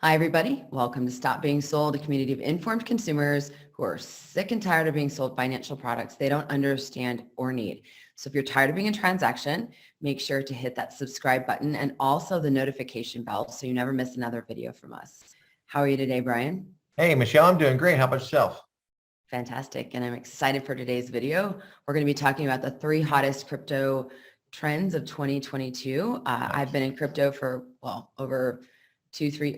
Hi, everybody. Welcome to Stop Being Sold, a community of informed consumers who are sick and tired of being sold financial products they don't understand or need. So if you're tired of being in transaction, make sure to hit that subscribe button and also the notification bell so you never miss another video from us. How are you today, Brian? Hey, Michelle, I'm doing great. How about yourself? Fantastic. And I'm excited for today's video. We're going to be talking about the 3 hottest crypto trends of 2022. I've been in crypto for, over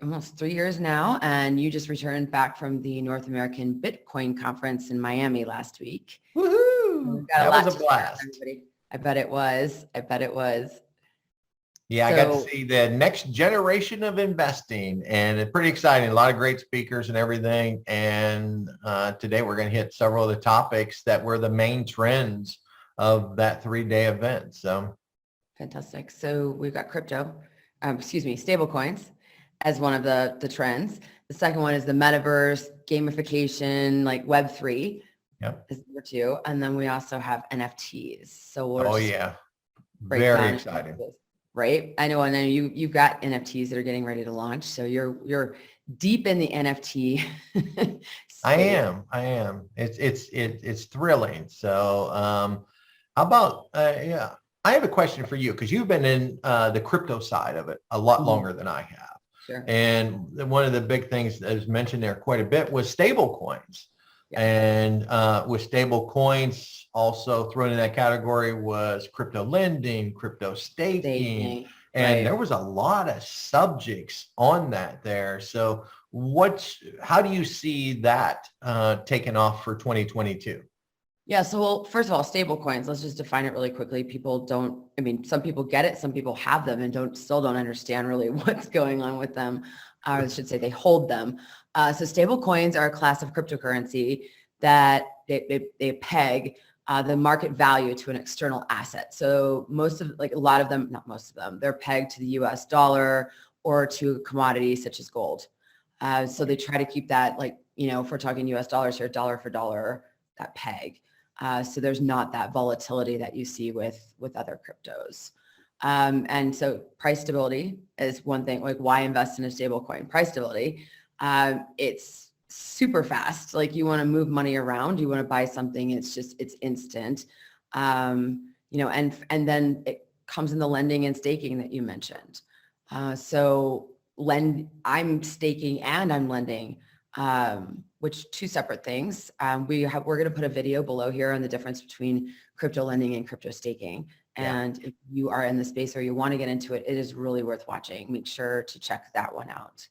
almost 3 years now. And you just returned back from the North American Bitcoin conference in Miami last week. Woohoo! That was a blast. I bet it was. Yeah, I got to see the next generation of investing, and it's pretty exciting. A lot of great speakers and everything. And today we're going to hit several of the topics that were the main trends of that 3-day event. So fantastic. So we've got stablecoins as one of the trends. The second one is the Metaverse, gamification, like Web3. Yep. Is number 2. And then we also have NFTs. So very exciting. Right? I know you've got NFTs that are getting ready to launch. So you're deep in the NFT. I am. It's thrilling. So how about I have a question for you, because you've been in the crypto side of it a lot longer than I have. Sure. And one of the big things that was mentioned there quite a bit was stable coins. Yeah. And with stable coins, also thrown in that category was crypto lending, crypto staking. And right. There was a lot of subjects on that there. So how do you see that taking off for 2022? Yeah. So, first of all, stable coins, let's just define it really quickly. Some people get it. Some people have them and still don't understand really what's going on with them. I should say they hold them. So stable coins are a class of cryptocurrency that they peg the market value to an external asset. So they're pegged to the US dollar or to a commodity such as gold. So they try to keep that, if we're talking US dollars here, dollar for dollar, that peg. So there's not that volatility that you see with other cryptos. And so price stability is one thing. Like, why invest in a stable coin? Price stability. It's super fast. Like, you want to move money around, you want to buy something, it's instant. And then it comes in the lending and staking that you mentioned. I'm staking and I'm lending, which 2 separate things. We're going to put a video below here on the difference between crypto lending and crypto staking. And if you are in the space or you want to get into it, it is really worth watching. Make sure to check that one out.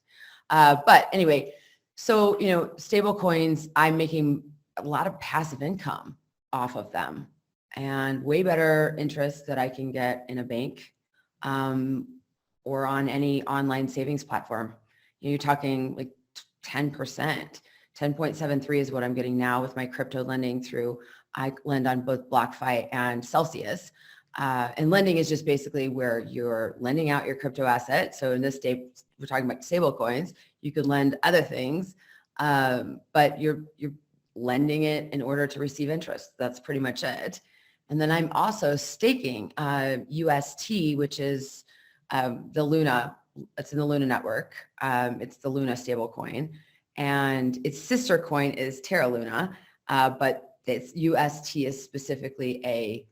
But anyway, so, stable coins, I'm making a lot of passive income off of them, and way better interest that I can get in a bank or on any online savings platform. You're talking like 10%. 10.73 is what I'm getting now with my crypto lending I lend on both BlockFi and Celsius. And lending is just basically where you're lending out your crypto asset. So in this day, we're talking about stable coins. You could lend other things, but you're lending it in order to receive interest. That's pretty much it. And then I'm also staking UST, which is the Luna. It's in the Luna network. It's the Luna stable coin, and its sister coin is Terra Luna, but its UST is specifically a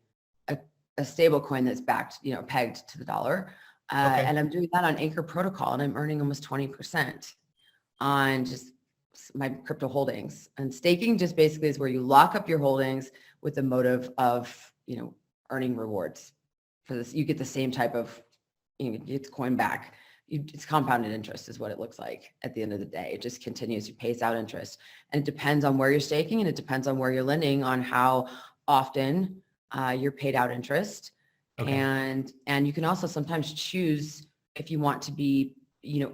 stable coin that's backed, pegged to the dollar. And I'm doing that on Anchor Protocol, and I'm earning almost 20% on just my crypto holdings. And staking just basically is where you lock up your holdings with the motive of, earning rewards for this. You get the same type of, you get the coin back. It's compounded interest is what it looks like at the end of the day. It just continues, it pays out interest. And it depends on where you're staking, and it depends on where you're lending on how often you're paid out interest. Okay. And you can also sometimes choose if you want to be,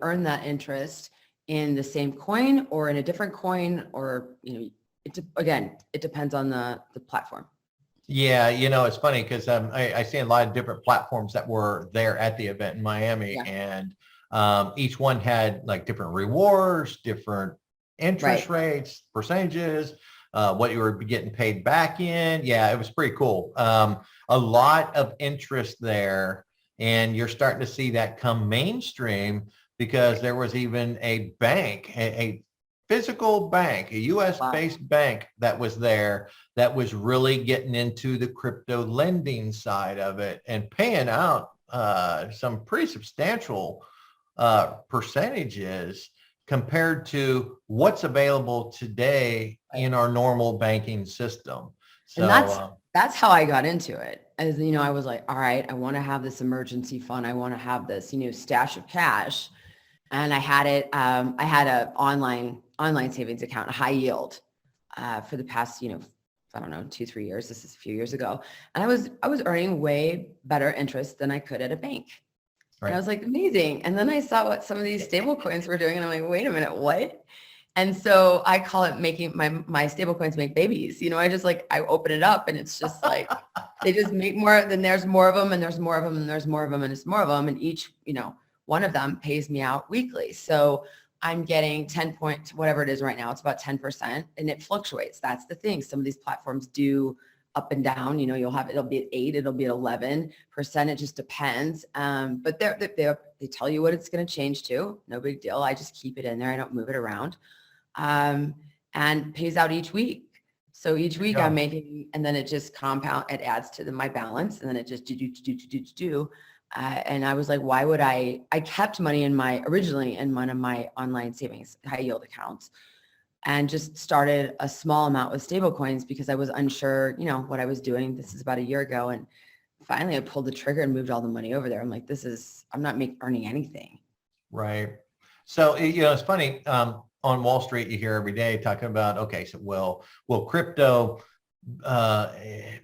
earn that interest in the same coin or in a different coin, or, it depends on the platform. Yeah, it's funny because I see a lot of different platforms that were there at the event in Miami, and each one had like different rewards, different interest rates, percentages, what you were getting paid back in. Yeah, it was pretty cool. A lot of interest there, and you're starting to see that come mainstream because there was even a bank, a physical bank, a US based bank that was there that was really getting into the crypto lending side of it and paying out some pretty substantial percentages compared to what's available today in our normal banking system. So, and that's how I got into it. As you know, I was like, all right, I want to have this emergency fund. I want to have this, stash of cash. And I had it. I had an online savings account, a high yield, for the past, I don't know, 2-3 years. This is a few years ago, and I was earning way better interest than I could at a bank. Right. And I was like, amazing. And then I saw what some of these stable coins were doing, and I'm like, wait a minute, what? And so I call it making my stable coins make babies. I open it up, and it's just like they just make more. Then there's more of them, and there's more of them, and there's more of them, and it's more of them, and each one of them pays me out weekly. So I'm getting 10 points, whatever it is right now. It's about 10%, and it fluctuates. That's the thing. Some of these platforms do up and down. It'll be at 8, it'll be at 11%. It just depends. But they tell you what it's going to change to. No big deal. I just keep it in there. I don't move it around. And pays out each week. So each week I'm making, and then it just it adds to my balance, and then it just do. And I was like, why would I kept money originally in one of my online savings high yield accounts, and just started a small amount with stable coins because I was unsure, what I was doing. This is about a year ago. And finally I pulled the trigger and moved all the money over there. I'm like, I'm not earning anything. Right. So, it's funny, on Wall Street, you hear every day talking about, okay, so will crypto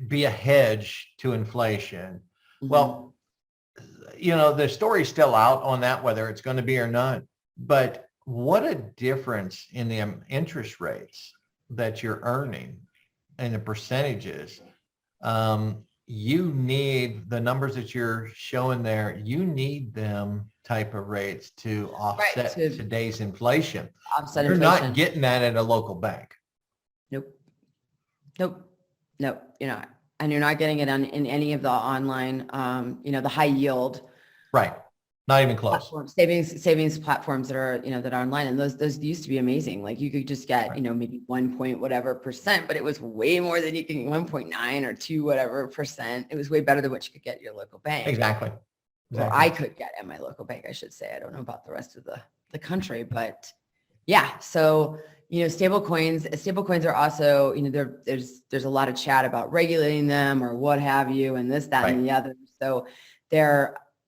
be a hedge to inflation? Mm-hmm. Well, the story's still out on that, whether it's going to be or not. But what a difference in the interest rates that you're earning and the percentages. You need the numbers that you're showing there. You need them type of rates to offset today's inflation. You're not getting that at a local bank. Nope. You're not. And you're not getting it in any of the online, the high yield. Right. Not even close. Savings platforms that are, that are online. And those used to be amazing. Like you could just get, maybe 1 point whatever percent, but it was way more than you can 1.9 or 2 whatever percent. It was way better than what you could get at your local bank. Exactly. Or I could get at my local bank, I should say. I don't know about the rest of the country, but yeah. So, stable coins are also, there's a lot of chat about regulating them or what have you, and this, that, and the other. So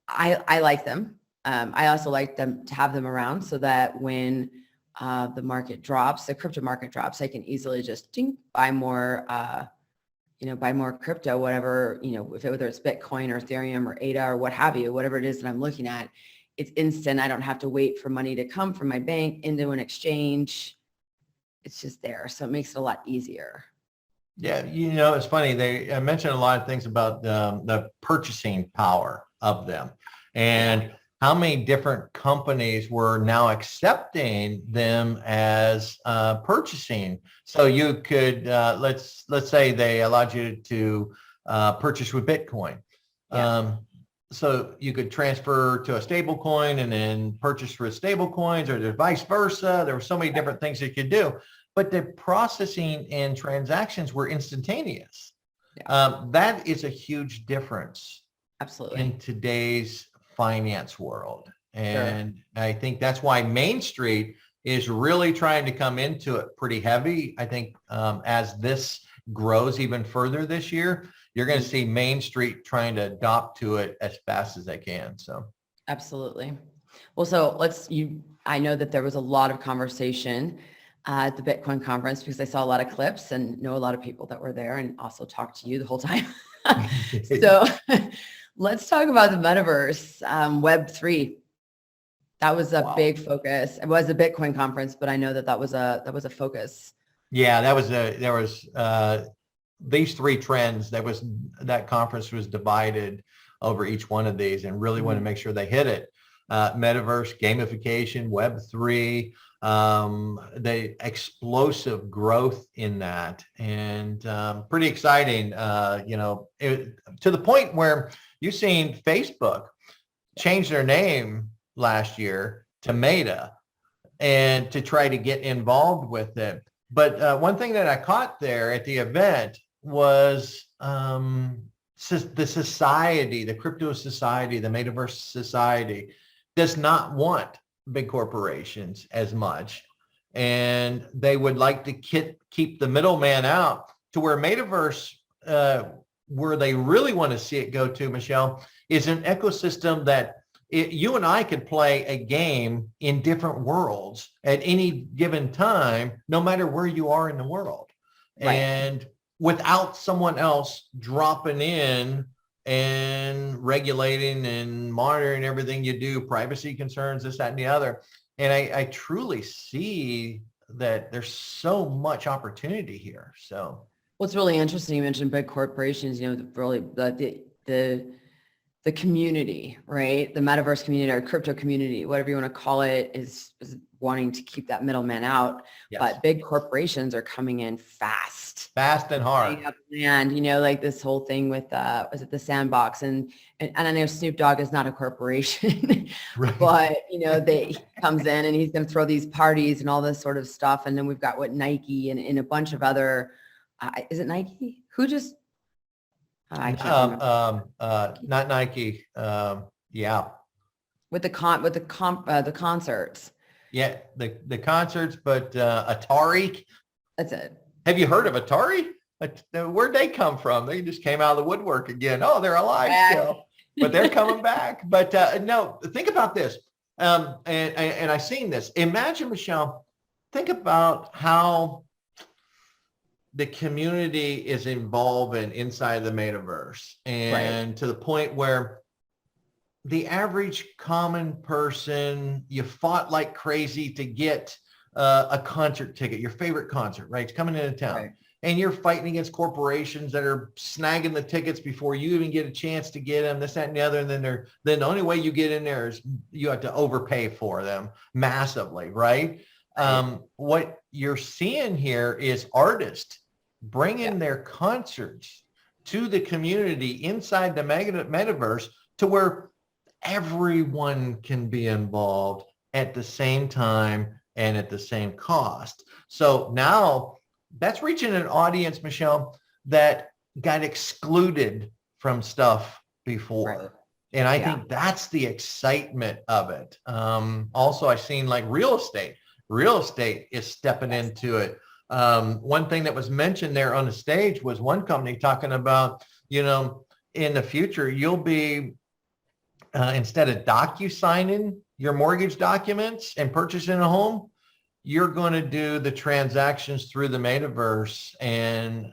I like them. I also like them to have them around so that when the market drops, the crypto market drops, I can easily just buy more, buy more crypto, whatever, whether it's Bitcoin or Ethereum or ADA or what have you, whatever it is that I'm looking at, it's instant. I don't have to wait for money to come from my bank into an exchange. It's just there. So it makes it a lot easier. Yeah. It's funny. I mentioned a lot of things about the purchasing power of them and how many different companies were now accepting them as purchasing. So you could, let's say they allowed you to purchase with Bitcoin. Yeah. So you could transfer to a stable coin and then purchase with stable coins, or vice versa. There were so many different things you could do, but the processing and transactions were instantaneous. Yeah. That is a huge difference. Absolutely. In today's finance world. And I think that's why Main Street is really trying to come into it pretty heavy. I think as this grows even further this year, you're going to see Main Street trying to adopt to it as fast as they can. So absolutely. Well, so I know that there was a lot of conversation at the Bitcoin conference because I saw a lot of clips and know a lot of people that were there, and also talked to you the whole time. So let's talk about the Metaverse, Web3. That was a big focus. It was a Bitcoin conference, but I know that was a focus. Yeah, there was these 3 trends. That conference was divided over each one of these, and really want to make sure they hit it. Metaverse, gamification, Web3, the explosive growth in that, and pretty exciting. To the point where you've seen Facebook change their name last year to Meta and to try to get involved with it. But one thing that I caught there at the event was the society, the crypto society, the metaverse society does not want big corporations as much. And they would like to keep the middleman out to where metaverse, where they really want to see it go to, Michelle, is an ecosystem that you and I could play a game in different worlds at any given time, no matter where you are in the world. Right. And without someone else dropping in and regulating and monitoring everything you do, privacy concerns, this, that, and the other. And I truly see that there's so much opportunity here. So what's really interesting, you mentioned big corporations, really the community, right? The metaverse community or crypto community, whatever you want to call it, is wanting to keep that middleman out. Yes. But big corporations are coming in fast and hard. And like this whole thing with was it the Sandbox, and I know Snoop Dogg is not a corporation, right. But they comes in and he's going to throw these parties and all this sort of stuff. And then we've got what Nike and a bunch of other. Is it Nike? Who just? I can't remember. Not Nike. Yeah. With the concerts. Yeah, the concerts, but Atari. That's it. Have you heard of Atari? Where'd they come from? They just came out of the woodwork again. Oh, they're alive still, but they're coming back. But no, think about this. And I've seen this. Imagine, Michelle, think about how the community is involving inside the metaverse, and right. To the point where the average common person, you fought like crazy to get a concert ticket, your favorite concert, right? It's coming into town. Right. And you're fighting against corporations that are snagging the tickets before you even get a chance to get them, this, that, and the other. And then the only way you get in there is you have to overpay for them massively, right? What you're seeing here is artists bringing their concerts to the community inside the metaverse to where everyone can be involved at the same time and at the same cost. So now that's reaching an audience, Michelle, that got excluded from stuff before. Right. And I think that's the excitement of it. Also, I've seen like real estate is stepping into it. One thing that was mentioned there on the stage was one company talking about, in the future, you'll be, instead of docu-signing your mortgage documents and purchasing a home, you're going to do the transactions through the metaverse and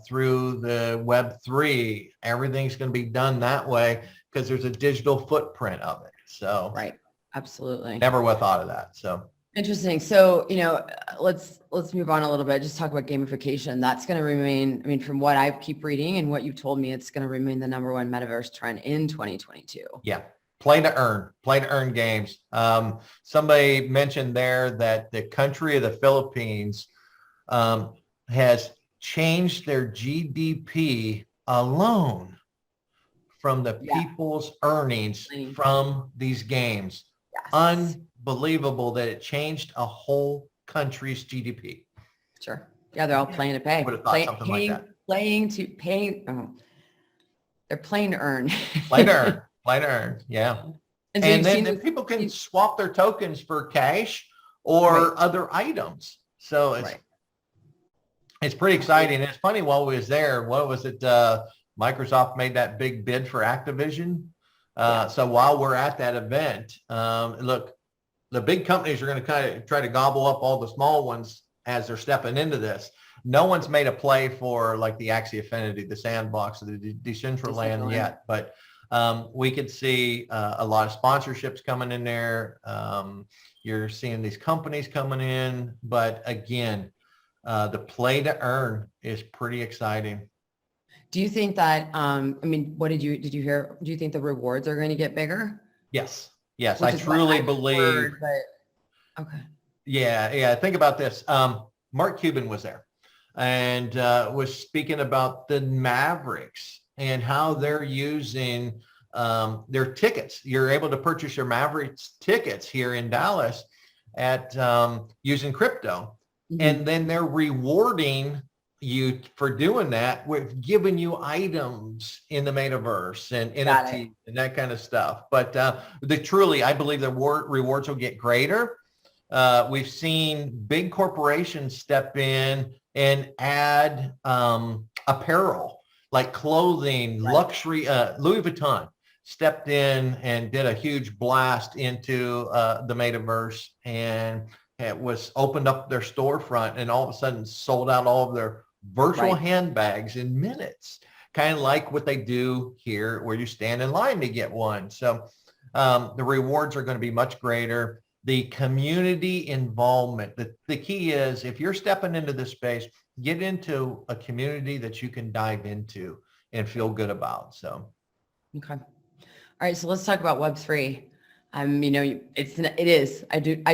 through the Web3. Everything's going to be done that way because there's a digital footprint of it. So right, absolutely. Never would have thought of that. So interesting. So let's move on a little bit. Just talk about gamification. That's going to remain. I mean, from what I keep reading and what you've told me, it's going to remain the number one metaverse trend in 2022. Yeah. Play to earn games. Somebody mentioned there that the country of the Philippines has changed their GDP alone from the people's earnings from these games. Yes. Unbelievable that it changed a whole country's GDP. Sure. Yeah, they're all playing to pay. Would have thought something like that. They're playing to earn. Play to earn, yeah. And then people can swap their tokens for cash or other items. So it's pretty exciting. And it's funny, while we was there, what was it? Microsoft made that big bid for Activision. So while we're at that event, look, the big companies are going to kind of try to gobble up all the small ones as they're stepping into this. No one's made a play for like the Axie Infinity, the Sandbox, or the Decentraland yet, but we could see a lot of sponsorships coming in there. You're seeing these companies coming in, but again, the play to earn is pretty exciting. Do you think that, what did you hear? Do you think the rewards are going to get bigger? Yes. I truly believe. Okay. Yeah. Think about this. Mark Cuban was there and was speaking about the Mavericks and how they're using their tickets. You're able to purchase your Mavericks tickets here in Dallas at using crypto. Mhm. And then they're rewarding you for doing that with giving you items in the metaverse and NFT and that kind of stuff. But I believe the rewards will get greater. We've seen big corporations step in and add apparel like clothing, luxury. Louis Vuitton stepped in and did a huge blast into the metaverse, and it was opened up their storefront and all of a sudden sold out all of their virtual handbags in minutes, kind of like what they do here where you stand in line to get one. So the rewards are going to be much greater. The community involvement, the key is if you're stepping into this space, get into a community that you can dive into and feel good about. So, okay. All right. So let's talk about Web3. I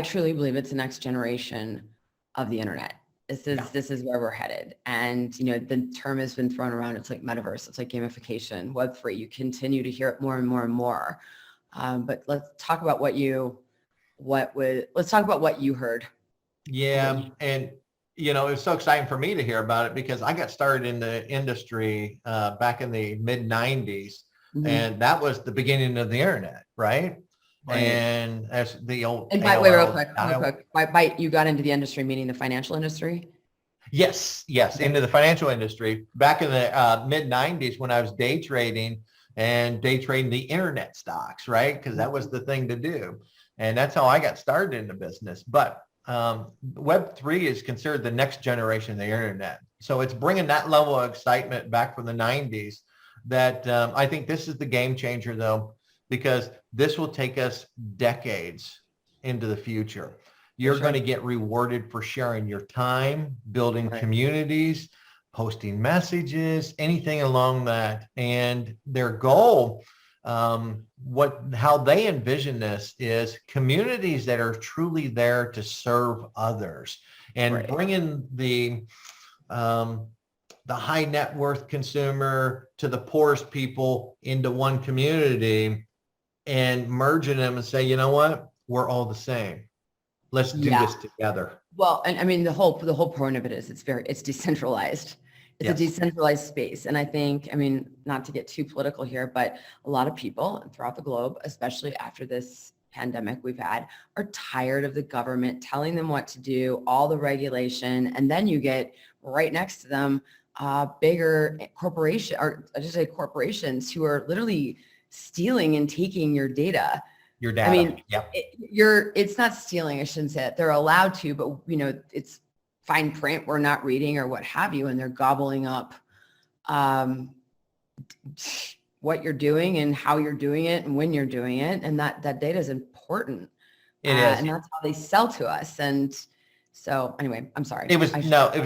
truly believe it's the next generation of the internet. This is where we're headed. And, the term has been thrown around. It's like Metaverse. It's like gamification, Web3. You continue to hear it more and more and more. But let's talk about what you heard. Yeah. And, it was so exciting for me to hear about it because I got started in the industry back in the mid 90s. Mm-hmm. And that was the beginning of the internet, right? And as the old. And by the way, real quick, you got into the industry, meaning the financial industry? Yes, into the financial industry. Back in the mid 90s when I was day trading the internet stocks, right? Because that was the thing to do. And that's how I got started in the business. But Web3 is considered the next generation of the internet. So it's bringing that level of excitement back from the 90s that I think this is the game changer, though, because this will take us decades into the future. You're going to get rewarded for sharing your time, building communities, posting messages, anything along that. And their goal, how they envision this is communities that are truly there to serve others and bringing the high net worth consumer to the poorest people into one community and merging them and say, you know what, we're all the same. Let's do this together. Well, and I mean, the whole point of it is it's decentralized. It's a decentralized space. And I think, not to get too political here, but a lot of people throughout the globe, especially after this pandemic we've had, are tired of the government telling them what to do, all the regulation. And then you get right next to them, bigger corporations who are literally stealing and taking your data. Your data. It's not stealing. I shouldn't say it. They're allowed to, but it's fine print we're not reading or what have you, and they're gobbling up what you're doing and how you're doing it and when you're doing it, and that data is important. It is, and that's how they sell to us. And so, anyway, I'm sorry. It was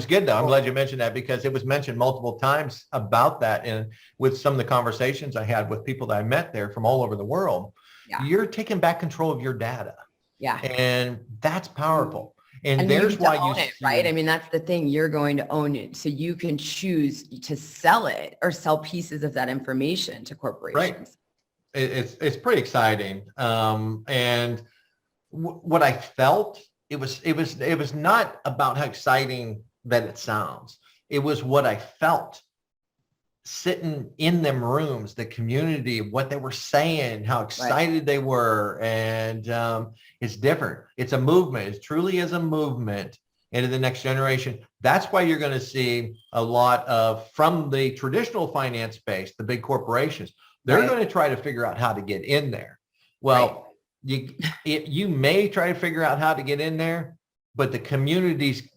good though. I'm glad you mentioned that because it was mentioned multiple times about that, and with some of the conversations I had with people that I met there from all over the world. You're taking back control of your data. And that's powerful. And there's why you own it, right? That's the thing. You're going to own it. So you can choose to sell it or sell pieces of that information to corporations. Right. It's pretty exciting. And what I felt, it was not about how exciting that it sounds. It was what I felt sitting in them rooms, the community, what they were saying, how excited they were. And it's different. It's a movement. It truly is a movement into the next generation. That's why you're going to see a lot of, from the traditional finance space, the big corporations, they're going to try to figure out how to get in there. Well, you may try to figure out how to get in there, but the community's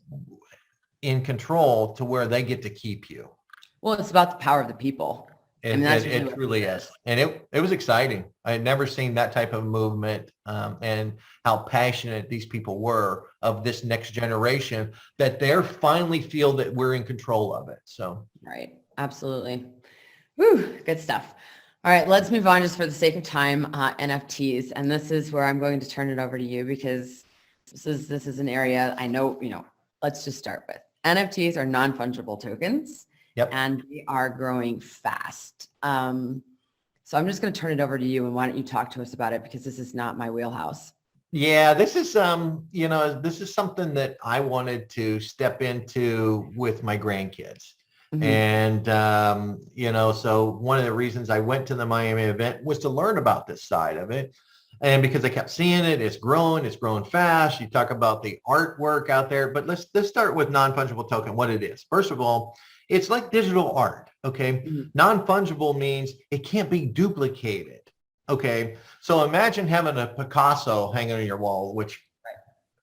in control to where they get to keep you. Well, it's about the power of the people. It truly is. And it was exciting. I had never seen that type of movement and how passionate these people were of this next generation, that they're finally feel that we're in control of it. So. Right. Absolutely. Woo, good stuff. All right, let's move on just for the sake of time, NFTs. And this is where I'm going to turn it over to you because this is an area I know, let's just start with. NFTs are non-fungible tokens. Yep. And we are growing fast. So I'm just going to turn it over to you, and why don't you talk to us about it, because this is not my wheelhouse. Yeah, this is this is something that I wanted to step into with my grandkids. Mhm. And so one of the reasons I went to the Miami event was to learn about this side of it. And because I kept seeing it, it's growing fast. You talk about the artwork out there, but let's start with non-fungible token, what it is. First of all, it's like digital art, okay? Mhm. Non-fungible means it can't be duplicated. Okay, so imagine having a Picasso hanging on your wall, which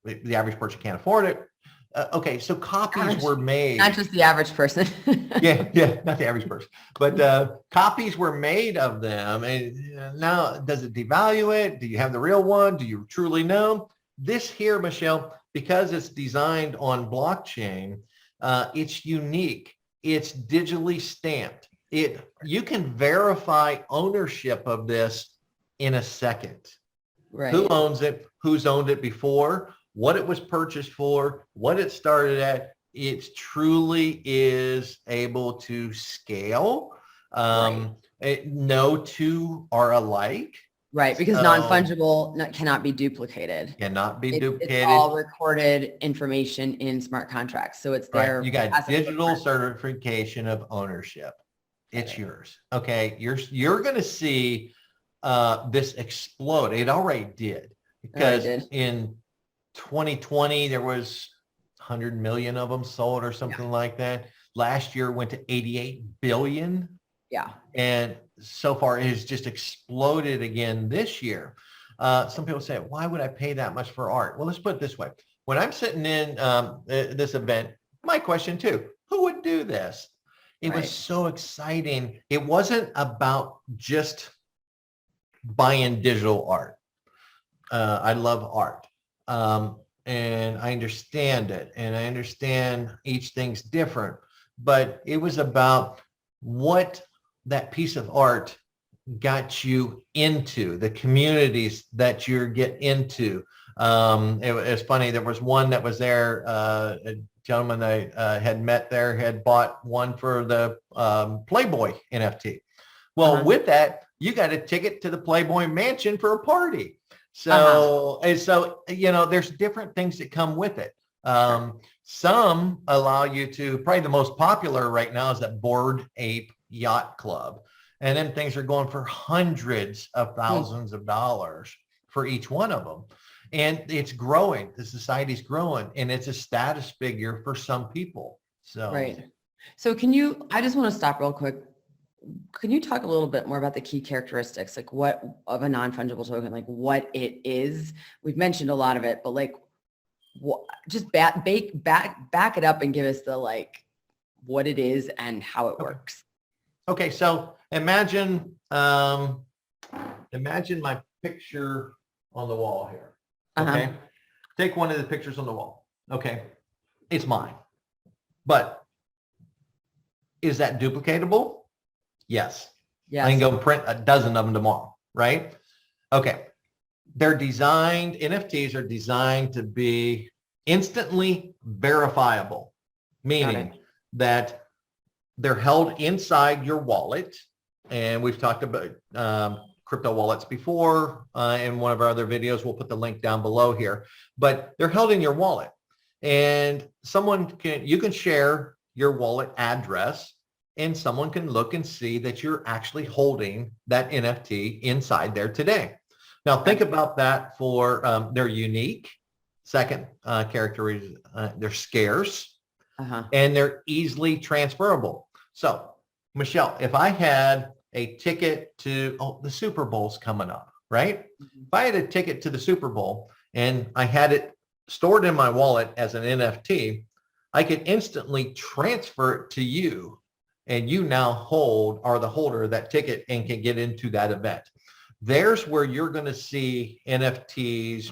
the average person can't afford it. Okay, so copies were made. Not just the average person. Yeah, not the average person, but copies were made of them. And now, does it devalue it? Do you have the real one? Do you truly know? This here, Michelle, because it's designed on blockchain, it's unique. It's digitally stamped. You can verify ownership of this in a second. Right. Who owns it? Who's owned it before? What it was purchased for? What it started at? It truly is able to scale. No two are alike. Right, because non-fungible cannot be duplicated. Cannot be duplicated. It's all recorded information in smart contracts. So it's there. Right. You got digital certification of ownership. It's yours. Okay. You're going to see this explode. It already did, because in 2020 there was 100 million of them sold or something like that. Last year went to 88 billion. Yeah. And so far it has just exploded again this year. Some people say, why would I pay that much for art? Well, let's put it this way. When I'm sitting in this event, my question too, who would do this? It was so exciting. It wasn't about just buying digital art. I love art. And I understand it. And I understand each thing's different. But it was about what that piece of art got you into, the communities that you get into. It's funny, there was one that was there, a gentleman I had met there had bought one for the Playboy NFT. Well, with that, you got a ticket to the Playboy Mansion for a party. So, there's different things that come with it. Some allow you to, probably the most popular right now is that Bored Ape Yacht Club. And then things are going for hundreds of thousands of dollars for each one of them. And it's growing. The society's growing, and it's a status figure for some people. So, So I just want to stop real quick. Can you talk a little bit more about the key characteristics, like what of a non-fungible token, like what it is? We've mentioned a lot of it, but like just back it up and give us the what it is and how it works. Okay, so imagine my picture on the wall here. Okay, take one of the pictures on the wall. Okay, it's mine, but is that duplicatable? Yes. I can go print a dozen of them tomorrow, right? Okay. NFTs are designed to be instantly verifiable, meaning that they're held inside your wallet. And we've talked about crypto wallets before in one of our other videos. We'll put the link down below here, but they're held in your wallet, and you can share your wallet address, and someone can look and see that you're actually holding that NFT inside there today. Now think about that for they're unique. Second character, they're scarce, and they're easily transferable. So Michelle, if I had a ticket to, the Super Bowl's coming up, right? If I had a ticket to the Super Bowl and I had it stored in my wallet as an NFT, I could instantly transfer it to you, and you now are the holder of that ticket and can get into that event. There's where you're going to see NFTs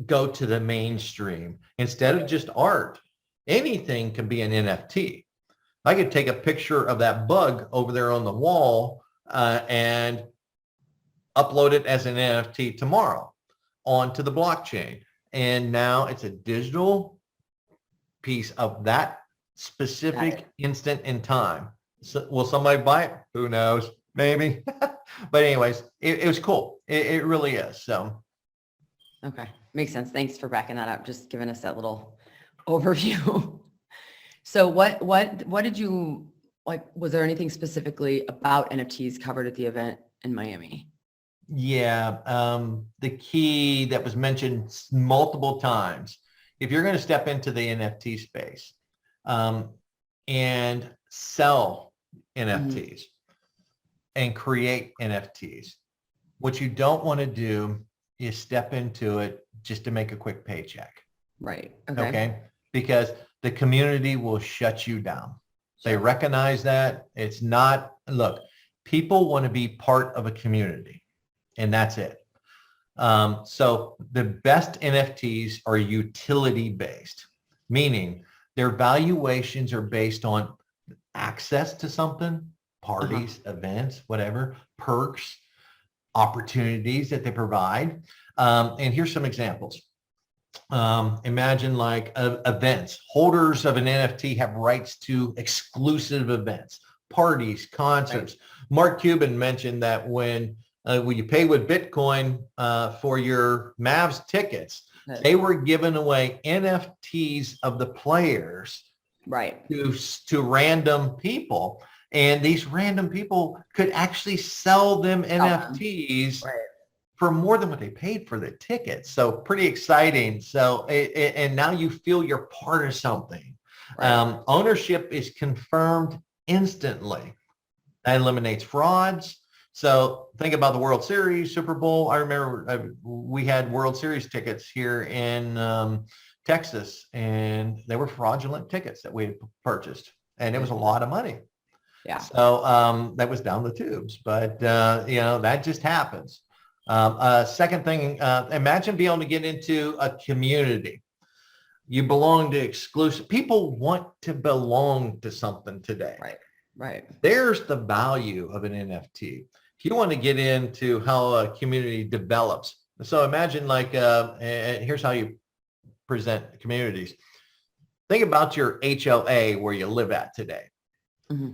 go to the mainstream. Instead of just art, anything can be an NFT. I could take a picture of that bug over there on the wall and upload it as an NFT tomorrow onto the blockchain. And now it's a digital piece of that specific instant in time. So, will somebody buy it? Who knows? maybe. But anyways, it was cool. It really is. So. Okay. Makes sense. Thanks for backing that up. Just giving us that little overview. So what did you like? Was there anything specifically about NFTs covered at the event in Miami? Yeah. The key that was mentioned multiple times, if you're going to step into the NFT space, and sell NFTs and create NFTs, what you don't want to do is step into it just to make a quick paycheck. Right. Okay. Because the community will shut you down. They recognize that. It's not, look, people want to be part of a community, and that's it. So the best NFTs are utility based, meaning their valuations are based on access to something, parties, events, whatever, perks, opportunities that they provide. And here's some examples. Imagine like events. Holders of an NFT have rights to exclusive events, parties, concerts. Right. Mark Cuban mentioned that when you pay with Bitcoin for your Mavs tickets, they were giving away NFTs of the players, right, to random people. And these random people could actually sell them NFTs for more than what they paid for the tickets. So pretty exciting. So, and now you feel you're part of something. Right. Ownership is confirmed instantly. That eliminates frauds. So think about the World Series, Super Bowl. I remember we had World Series tickets here in Texas, and they were fraudulent tickets that we had purchased, and it was a lot of money. Yeah. So that was down the tubes, but that just happens. Second thing, imagine being able to get into a community. You belong to exclusive. People want to belong to something today. Right. Right. There's the value of an NFT. If you want to get into how a community develops. So imagine like, and here's how you present communities. Think about your HOA where you live at today. Mm-hmm.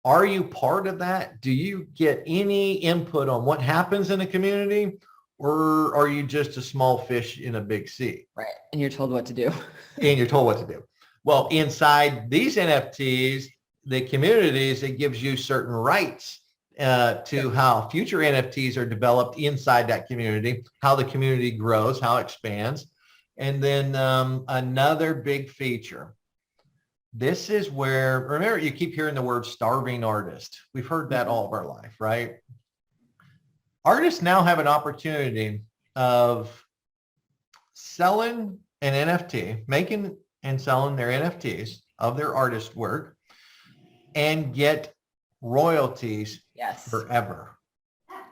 Are you part of that? Do you get any input on what happens in a community, or are you just a small fish in a big sea? Right. And you're told what to do. And you're told what to do. Well, inside these NFTs, the communities, it gives you certain rights to how future NFTs are developed inside that community, how the community grows, how it expands. And then another big feature. This is where, remember, you keep hearing the word starving artist. We've heard that all of our life, right? Artists now have an opportunity of selling an NFT, making and selling their NFTs of their artist work, and get royalties forever.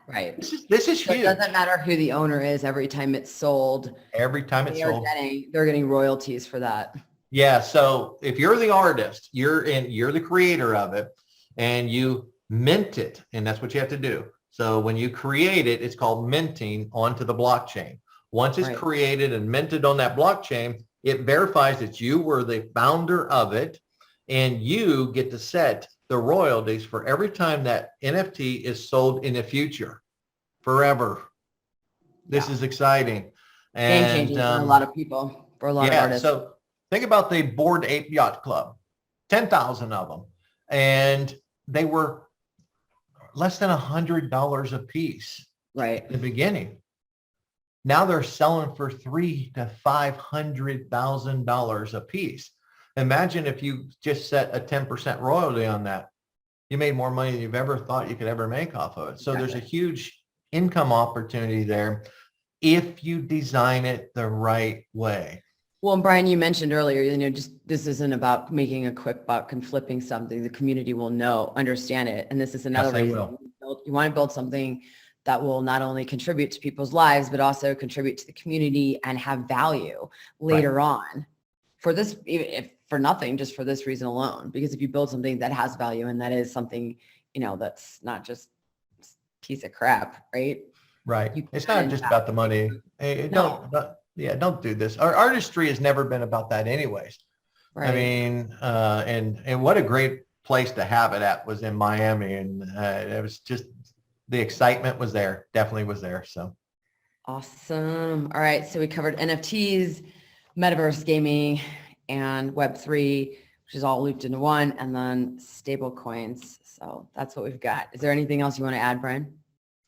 Right. This is huge. It doesn't matter who the owner is. Every time it's sold, they're getting royalties for that. Yeah. So if you're the artist, you're the creator of it, and you mint it, and that's what you have to do. So when you create it, it's called minting onto the blockchain. Once it's created and minted on that blockchain, it verifies that you were the founder of it, and you get to set the royalties for every time that NFT is sold in the future, forever. This is exciting. And game changing for a lot of people, for a lot of artists. So think about the Bored Ape Yacht Club, 10,000 of them, and they were less than $100 a piece. Right. In the beginning. Now they're selling for $300,000 to $500,000 a piece. Imagine if you just set a 10% royalty on that. You made more money than you've ever thought you could ever make off of it. So there's a huge income opportunity there if you design it the right way. Well, and Brian, you mentioned earlier, just this isn't about making a quick buck and flipping something. The community will understand it. And this is another reason you want to build something that will not only contribute to people's lives, but also contribute to the community and have value later on. For this, if for nothing, just for this reason alone. Because if you build something that has value and that is something, that's not just a piece of crap, right? Right. It's not just about the money. Don't do this. Our artistry has never been about that anyways. Right. I mean, and what a great place to have it at was in Miami, and it was just, the excitement was there, definitely was there. So awesome. All right, so we covered NFTs, Metaverse gaming, and Web3, which is all looped into one, and then stable coins. So that's what we've got. Is there anything else you want to add, Brian?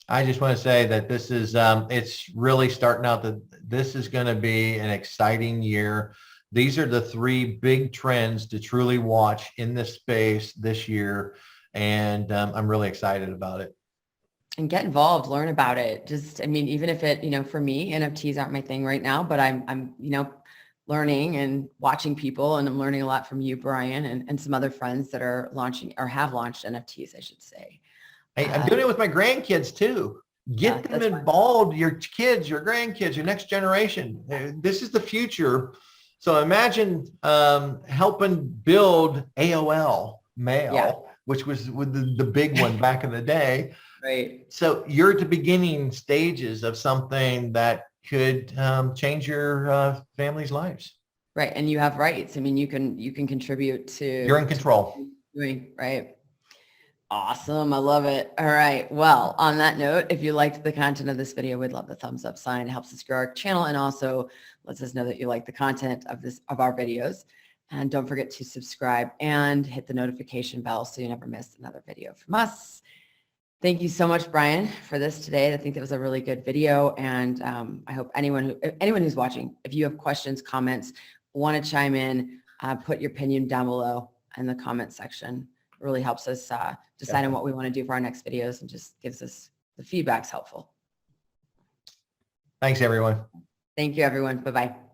I just want to say that this is, it's really starting out that this is going to be an exciting year. These are the three big trends to truly watch in this space this year. And I'm really excited about it. And get involved, learn about it. Just, I mean, even if it, for me, NFTs aren't my thing right now, but I'm learning and watching people, and I'm learning a lot from you, Brian, and some other friends that are launching or have launched NFTs, I should say. Hey, I'm doing it with my grandkids too. Get them involved, your kids, your grandkids, your next generation. This is the future. So imagine helping build AOL Mail, which was the big one back in the day. Right. So you're at the beginning stages of something that could change your family's lives. Right. And you have rights. I mean, you can contribute to. You're in control. Right. Awesome. I love it. All right. Well, on that note, if you liked the content of this video, we'd love the thumbs up sign. It helps us grow our channel and also lets us know that you like the content of our videos. And don't forget to subscribe and hit the notification bell so you never miss another video from us. Thank you so much, Brian, for this today. I think that was a really good video. And I hope anyone who's watching, if you have questions, comments, want to chime in, put your opinion down below in the comment section. It really helps us decide on what we want to do for our next videos, and just gives us the feedback's helpful. Thanks, everyone. Thank you, everyone. Bye-bye.